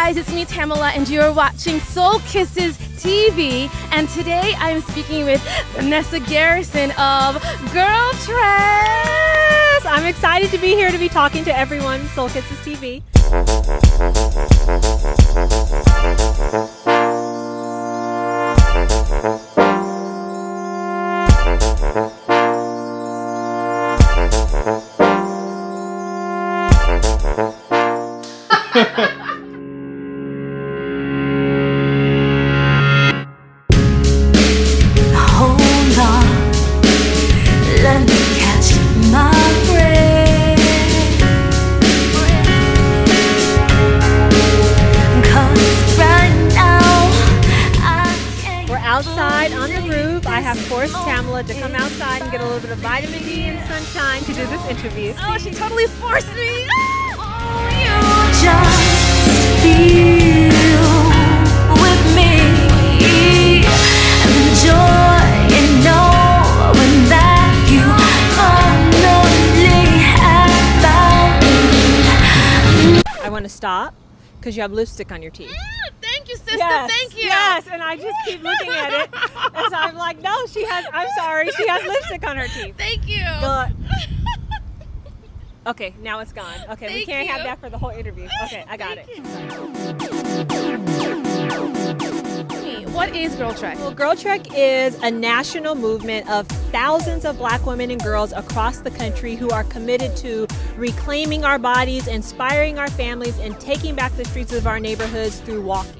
guys, it's me Tamala and you're watching Soul Kisses TV, and today I'm speaking with Vanessa Garrison of Girl Trek. I'm excited to be here to be talking to everyone, Soul Kisses TV. Outside on the roof, I have forced Tamala to come outside and get a little bit of vitamin D and sunshine to do this interview. Oh, she totally forced me! Oh, you just feel with me, enjoy and knowing that you finally have found me. I want to stop because you have lipstick on your teeth. Thank you, sister. Yes, thank you. Yes, and I just keep looking at it, and so I'm like, no, she has. I'm sorry, she has lipstick on her teeth. Thank you. But okay, now it's gone. Okay, we can't have that for the whole interview. Okay, I got it. What is Girl Trek? Well, Girl Trek is a national movement of thousands of black women and girls across the country who are committed to reclaiming our bodies, inspiring our families, and taking back the streets of our neighborhoods through walking.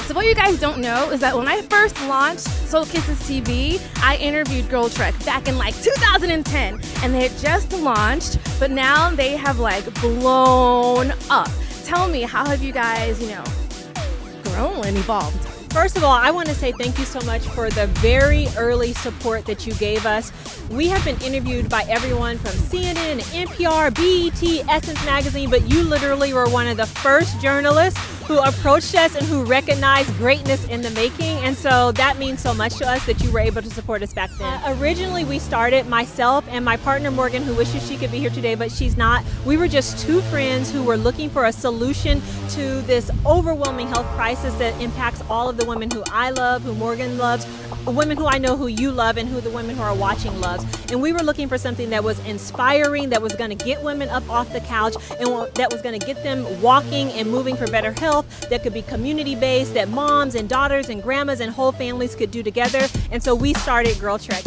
So what you guys don't know is that when I first launched Soul Kisses TV, I interviewed Girl Trek back in like 2010, and they had just launched, but now they have like blown up. Tell me, how have you guys, grown and evolved? First of all, I want to say thank you so much for the very early support that you gave us. We have been interviewed by everyone from CNN, NPR, BET, Essence Magazine, but you literally were one of the first journalists who approached us and who recognized greatness in the making, and so that means so much to us that you were able to support us back then. Originally, we started, myself and my partner Morgan, who wishes she could be here today, but she's not. We were just two friends who were looking for a solution to this overwhelming health crisis that impacts all of the women who I love, who Morgan loves, women who I know who you love, and who the women who are watching loves. And we were looking for something that was inspiring, that was going to get women up off the couch, and that was going to get them walking and moving for better health, that could be community-based, that moms and daughters and grandmas and whole families could do together. And so we started Girl Trek.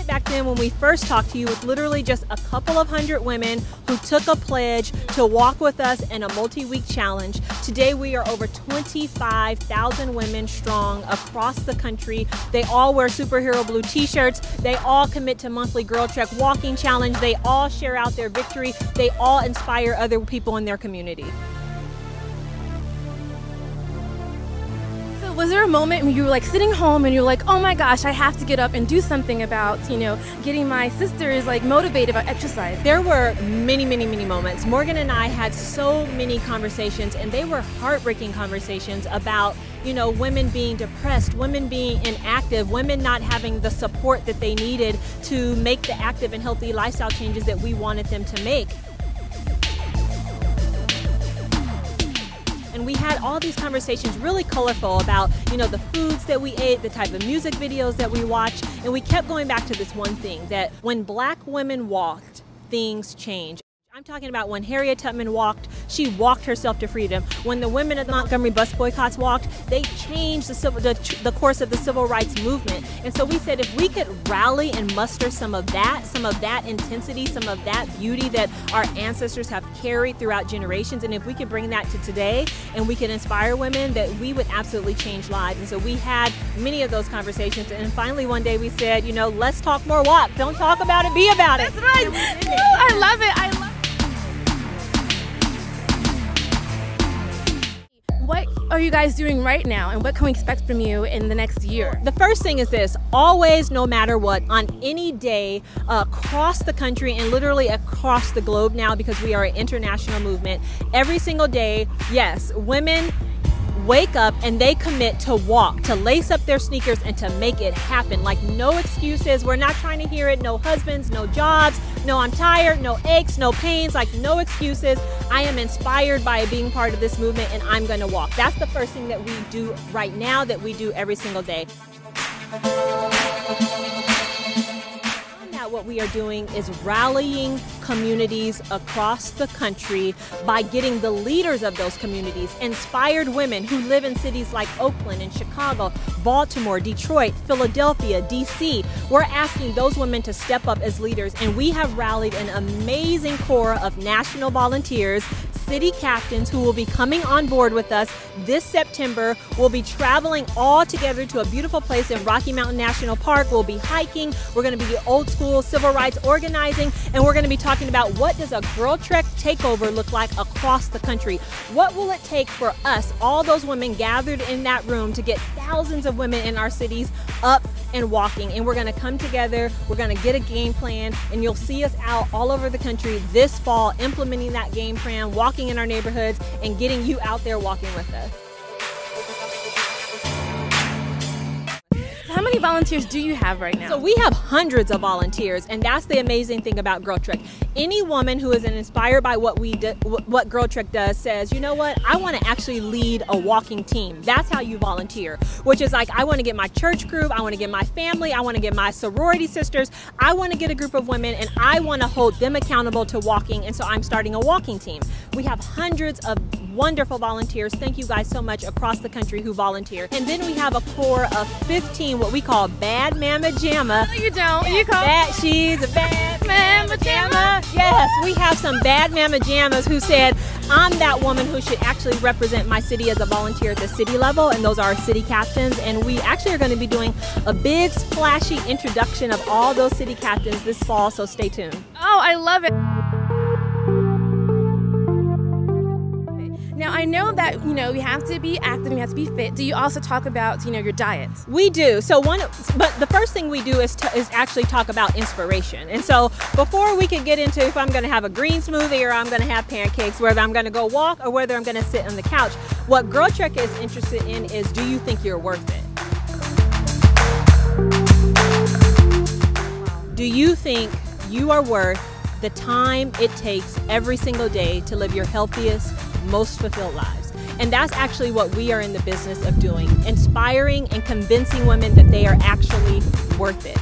Back then, when we first talked to you, it was literally just a couple of hundred women who took a pledge to walk with us in a multi-week challenge. Today, we are over 25,000 women strong across the country. They all wear superhero blue t-shirts. They all commit to monthly Girl Trek walking challenge. They all share out their victory. They all inspire other people in their community. Was there a moment when you were like sitting home and you're like, oh my gosh, I have to get up and do something about, getting my sisters like motivated about exercise? There were many, many, many moments. Morgan and I had so many conversations, and they were heartbreaking conversations about, women being depressed, women being inactive, women not having the support that they needed to make the active and healthy lifestyle changes that we wanted them to make. And we had all these conversations, really colorful, about the foods that we ate, the type of music videos that we watched, and we kept going back to this one thing, that when black women walked, things changed. I'm talking about when Harriet Tubman walked, she walked herself to freedom. When the women at the Montgomery bus boycotts walked, they changed the course of the civil rights movement. And so we said if we could rally and muster some of that intensity, some of that beauty that our ancestors have carried throughout generations, and if we could bring that to today and we could inspire women, that we would absolutely change lives. And so we had many of those conversations, and finally one day we said, let's talk more walk. Don't talk about it, be about it. That's right. I love it. I love it. What are you guys doing right now, and what can we expect from you in the next year? The first thing is this: always, no matter what, on any day across the country and literally across the globe now, because we are an international movement, every single day, yes, women wake up and they commit to walk, to lace up their sneakers and to make it happen. Like, no excuses. We're not trying to hear it. No husbands, no jobs, no I'm tired, no aches, no pains, like no excuses. I am inspired by being part of this movement and I'm going to walk. That's the first thing that we do right now, that we do every single day. What we are doing is rallying communities across the country by getting the leaders of those communities, inspired women who live in cities like Oakland and Chicago, Baltimore, Detroit, Philadelphia, DC. We're asking those women to step up as leaders, and we have rallied an amazing core of national volunteers, city captains who will be coming on board with us this September. We'll be traveling all together to a beautiful place in Rocky Mountain National Park. We'll be hiking. We're going to be old school civil rights organizing, and we're going to be talking about what does a Girl Trek takeover look like across the country. What will it take for us, all those women gathered in that room, to get thousands of women in our cities up and walking? And we're going to come together. We're going to get a game plan, and you'll see us out all over the country this fall implementing that game plan, walking in our neighborhoods and getting you out there walking with us. How many volunteers do you have right now? So we have hundreds of volunteers, and that's the amazing thing about Girl Trek. Any woman who is inspired by what we do, what Girl Trek does, says, you know what, I want to actually lead a walking team. That's how you volunteer, which is like, I want to get my church group, I want to get my family, I want to get my sorority sisters, I want to get a group of women, and I want to hold them accountable to walking, and so I'm starting a walking team. We have hundreds of wonderful volunteers. Thank you guys so much across the country who volunteer. And then we have a core of 15 what we call Bad Mama Jamma. No, you don't. You call that she's a bad Mama Jamma. Yes, we have some Bad Mama Jammas who said, I'm that woman who should actually represent my city as a volunteer at the city level, and those are our city captains. And we actually are going to be doing a big splashy introduction of all those city captains this fall, so stay tuned. Oh, I love it. Now, I know that, you have to be active, you have to be fit. Do you also talk about, your diet? We do. So but the first thing we do is actually talk about inspiration. And so before we can get into if I'm going to have a green smoothie or I'm going to have pancakes, whether I'm going to go walk or whether I'm going to sit on the couch, what Girl Trek is interested in is, do you think you're worth it? Do you think you are worth the time it takes every single day to live your healthiest, most fulfilled lives? And that's actually what we are in the business of doing, inspiring and convincing women that they are actually worth it.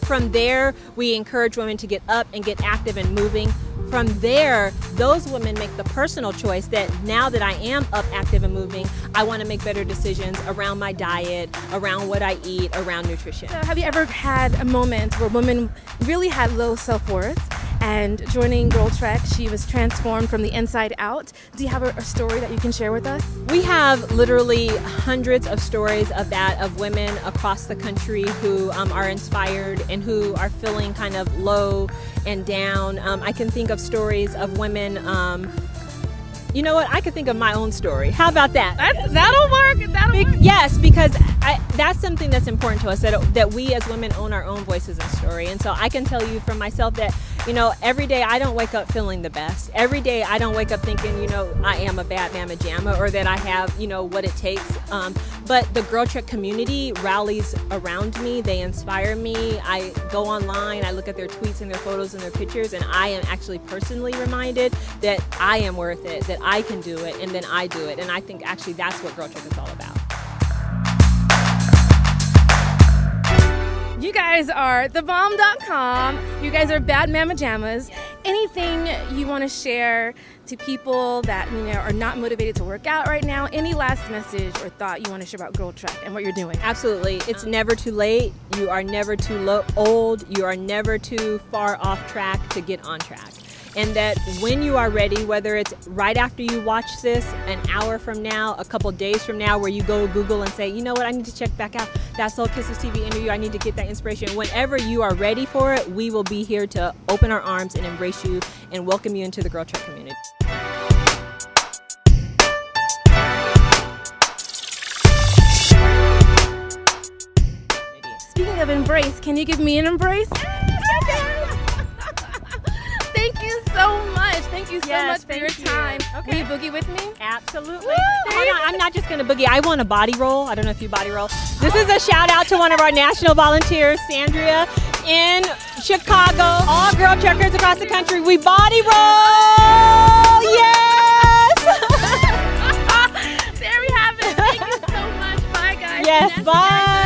From there, we encourage women to get up and get active and moving. From there, those women make the personal choice that now that I am up, active, and moving, I want to make better decisions around my diet, around what I eat, around nutrition. So have you ever had a moment where women really had low self-worth, and joining Girl Trek, she was transformed from the inside out? Do you have a story that you can share with us? We have literally hundreds of stories of that, of women across the country who are inspired and who are feeling kind of low and down. I can think of stories of women, you know what, I could think of my own story. How about that? That'll work. That'll work. Yes, because that's something that's important to us, that we as women own our own voices and story. And so I can tell you from myself that, every day I don't wake up feeling the best. Every day I don't wake up thinking, I am a bad mama jamma, or that I have, what it takes. But the Girl Trek community rallies around me. They inspire me. I go online, I look at their tweets and their photos and their pictures, and I am actually personally reminded that I am worth it, that I can do it, and then I do it. And I think actually that's what Girl Trek is all about. You guys are thebomb.com. You guys are Bad Mama Jammas. Anything you want to share to people that are not motivated to work out right now? Any last message or thought you want to share about Girl Trek and what you're doing? Absolutely. It's never too late. You are never too old. You are never too far off track to get on track. And that when you are ready, whether it's right after you watch this, an hour from now, a couple days from now, where you go Google and say, you know what, I need to check back out that Soul Kisses TV interview, I need to get that inspiration. Whenever you are ready for it, we will be here to open our arms and embrace you and welcome you into the Girl Trek community. Speaking of embrace, can you give me an embrace? Thank you so much. Thank you so Yes, much for your thank you. time. Okay. Will you boogie with me? Absolutely. Woo, Hold on, I'm not just gonna boogie. I want a body roll. I don't know if you body roll. This is a shout out to one of our national volunteers, Sandria, in Chicago. All girl truckers across the country, we body roll. Yes. There we have it. Thank you so much. Bye, guys. Yes. Vanessa, Bye.